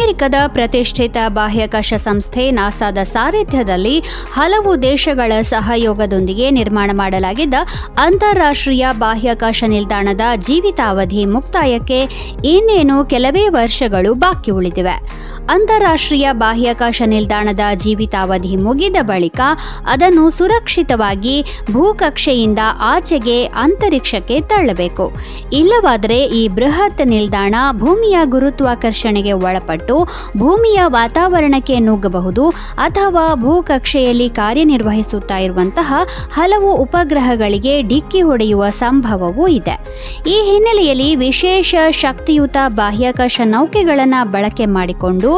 ಅಮೆರಿಕದ ಪ್ರತಿಷ್ಠಿತ ಬಾಹ್ಯಾಕಾಶ ಸಂಸ್ಥೆ ನಾಸಾದ ಸಾರಥ್ಯದಲ್ಲಿ ಹಲವು ದೇಶಗಳ ಸಹಯೋಗದೊಂದಿಗೆ ನಿರ್ಮಾಣ ಮಾಡಲಾಗಿದ್ದ ಅಂತಾರಾಷ್ಟ್ರೀಯ ಬಾಹ್ಯಾಕಾಶ ನಿಲ್ದಾಣದ ಜೀವಿತಾವಧಿ ಮುಕ್ತಾಯಕ್ಕೆ ಇನ್ನೇನು ಕೆಲವೇ ವರ್ಷಗಳು ಬಾಕಿ ಉಳಿದಿವೆ. ಅಂತಾರಾಷ್ಟ್ರೀಯ ಬಾಹ್ಯಾಕಾಶ ನಿಲ್ದಾಣದ ಜೀವಿತಾವಧಿ ಮುಗಿದ ಬಳಿಕ ಅದನ್ನು ಸುರಕ್ಷಿತವಾಗಿ ಭೂಕಕ್ಷೆಯಿಂದ ಆಚೆಗೆ ಅಂತರಿಕ್ಷಕ್ಕೆ ತಳ್ಳಬೇಕು. ಇಲ್ಲವಾದರೆ ಈ ಬೃಹತ್ ನಿಲ್ದಾಣ ಭೂಮಿಯ ಗುರುತ್ವಾಕರ್ಷಣೆಗೆ ಒಳಪಟ್ಟು ಭೂಮಿಯ ವಾತಾವರಣಕ್ಕೆ ನುಗ್ಗಬಹುದು ಅಥವಾ ಭೂಕಕ್ಷೆಯಲ್ಲಿ ಕಾರ್ಯನಿರ್ವಹಿಸುತ್ತಾ ಇರುವಂತಹ ಹಲವು ಉಪಗ್ರಹಗಳಿಗೆ ಡಿಕ್ಕಿ ಹೊಡೆಯುವ ಸಂಭವವೂ ಇದೆ. ಈ ಹಿನ್ನೆಲೆಯಲ್ಲಿ ವಿಶೇಷ ಶಕ್ತಿಯುತ ಬಾಹ್ಯಾಕಾಶ ನೌಕೆಗಳನ್ನು ಬಳಕೆ ಮಾಡಿಕೊಂಡು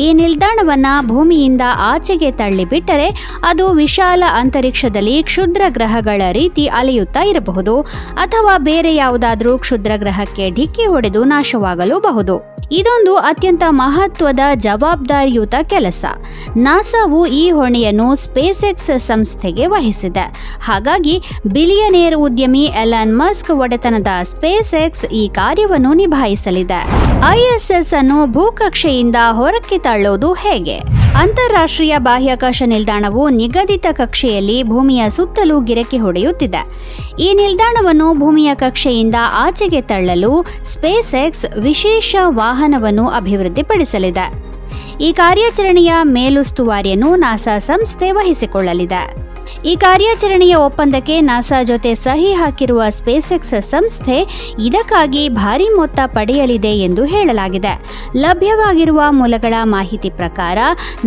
ಈ ನಿಲ್ದಾಣವನ್ನು ಭೂಮಿಯಿಂದ ಆಚೆಗೆ ತಳ್ಳಿಬಿಟ್ಟರೆ ಅದು ವಿಶಾಲ ಅಂತರಿಕ್ಷದಲ್ಲಿ ಕ್ಷುದ್ರ ಗ್ರಹಗಳ ರೀತಿ ಅಲೆಯುತ್ತಾ ಇರಬಹುದು ಅಥವಾ ಬೇರೆ ಯಾವುದಾದ್ರೂ ಕ್ಷುದ್ರ ಗ್ರಹಕ್ಕೆ ಡಿಕ್ಕಿ ಹೊಡೆದು ನಾಶವಾಗಲೂಬಹುದು. ಇದೊಂದು ಅತ್ಯಂತ ಮಹತ್ವದ ಜವಾಬ್ದಾರಿಯುತ ಕೆಲಸ. ನಾಸಾವು ಈ ಹೊಣೆಯನ್ನು ಸ್ಪೇಸ್ ಎಕ್ಸ್ ಸಂಸ್ಥೆಗೆ ವಹಿಸಿದೆ. ಹಾಗಾಗಿ ಬಿಲಿಯನೇರ್ ಉದ್ಯಮಿ ಎಲಾನ್ ಮಸ್ಕ್ ಒಡೆತನದ ಸ್ಪೇಸ್ ಎಕ್ಸ್ ಈ ಕಾರ್ಯವನ್ನು ನಿಭಾಯಿಸಲಿದೆ. ಐಎಸ್ಎಸ್ ಅನ್ನು ಭೂಕಕ್ಷೆಯಿಂದ ಹೊರಕ್ಕೆ ತಳ್ಳೋದು ಹೇಗೆ? ಅಂತಾರಾಷ್ಟ್ರೀಯ ಬಾಹ್ಯಾಕಾಶ ನಿಲ್ದಾಣವು ನಿಗದಿತ ಕಕ್ಷೆಯಲ್ಲಿ ಭೂಮಿಯ ಸುತ್ತಲೂ ಗಿರಕಿ ಹೊಡೆಯುತ್ತಿದೆ. ಈ ನಿಲ್ದಾಣವನ್ನು ಭೂಮಿಯ ಕಕ್ಷೆಯಿಂದ ಆಚೆಗೆ ತಳ್ಳಲು ಸ್ಪೇಸ್ ಎಕ್ಸ್ ವಿಶೇಷ ವಾಹನವನ್ನು ಅಭಿವೃದ್ಧಿಪಡಿಸಲಿದೆ. ಈ ಕಾರ್ಯಾಚರಣೆಯ ಮೇಲುಸ್ತುವಾರಿಯನ್ನು ನಾಸಾ ಸಂಸ್ಥೆ ವಹಿಸಿಕೊಳ್ಳಲಿದೆ. ಈ ಕಾರ್ಯಾಚರಣೆಯ ಒಪ್ಪಂದಕ್ಕೆ ನಾಸಾ ಜೊತೆ ಸಹಿ ಹಾಕಿರುವ ಸ್ಪೇಸ್ ಎಕ್ಸ್ ಸಂಸ್ಥೆ ಇದಕ್ಕಾಗಿ ಭಾರೀ ಮೊತ್ತ ಪಡೆಯಲಿದೆ ಎಂದು ಹೇಳಲಾಗಿದೆ. ಲಭ್ಯವಾಗಿರುವ ಮೂಲಗಳ ಮಾಹಿತಿ ಪ್ರಕಾರ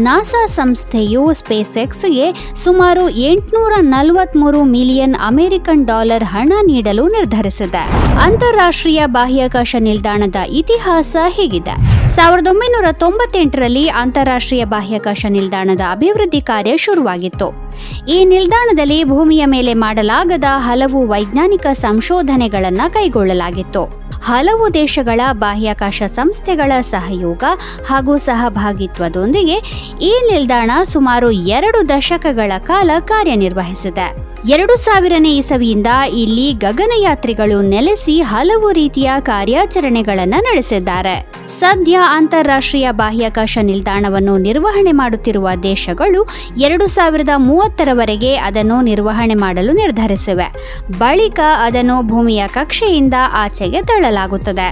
ನಾಸಾ ಸಂಸ್ಥೆಯು ಸ್ಪೇಸ್ ಎಕ್ಸ್ಗೆ ಸುಮಾರು $843 ಮಿಲಿಯನ್ ಅಮೆರಿಕನ್ ಡಾಲರ್ ಹಣ ನೀಡಲು ನಿರ್ಧರಿಸಿದೆ. ಅಂತಾರಾಷ್ಟ್ರೀಯ ಬಾಹ್ಯಾಕಾಶ ನಿಲ್ದಾಣದ ಇತಿಹಾಸ ಹೀಗಿದೆ. 1998ರಲ್ಲಿ ಅಂತಾರಾಷ್ಟ್ರೀಯ ಬಾಹ್ಯಾಕಾಶ ನಿಲ್ದಾಣದ ಅಭಿವೃದ್ಧಿ ಕಾರ್ಯ ಶುರುವಾಗಿತ್ತು. ಈ ನಿಲ್ದಾಣದಲ್ಲಿ ಭೂಮಿಯ ಮೇಲೆ ಮಾಡಲಾಗದ ಹಲವು ವೈಜ್ಞಾನಿಕ ಸಂಶೋಧನೆಗಳನ್ನು ಕೈಗೊಳ್ಳಲಾಗಿತ್ತು. ಹಲವು ದೇಶಗಳ ಬಾಹ್ಯಾಕಾಶ ಸಂಸ್ಥೆಗಳ ಸಹಯೋಗ ಹಾಗೂ ಸಹಭಾಗಿತ್ವದೊಂದಿಗೆ ಈ ನಿಲ್ದಾಣ ಸುಮಾರು 2 ದಶಕಗಳ ಕಾಲ ಕಾರ್ಯನಿರ್ವಹಿಸಿದೆ. 2000ನೇ ಇಸವಿಯಿಂದ ಇಲ್ಲಿ ಗಗನಯಾತ್ರಿಗಳು ನೆಲೆಸಿ ಹಲವು ರೀತಿಯ ಕಾರ್ಯಾಚರಣೆಗಳನ್ನು ನಡೆಸಿದ್ದಾರೆ. ಸದ್ಯ ಅಂತಾರಾಷ್ಟ್ರೀಯ ಬಾಹ್ಯಾಕಾಶ ನಿಲ್ದಾಣವನ್ನು ನಿರ್ವಹಣೆ ಮಾಡುತ್ತಿರುವ ದೇಶಗಳು 2030ರವರೆಗೆ ಅದನ್ನು ನಿರ್ವಹಣೆ ಮಾಡಲು ನಿರ್ಧರಿಸಿವೆ. ಬಳಿಕ ಅದನ್ನು ಭೂಮಿಯ ಕಕ್ಷೆಯಿಂದ ಆಚೆಗೆ ತಳ್ಳಲಾಗುತ್ತದೆ.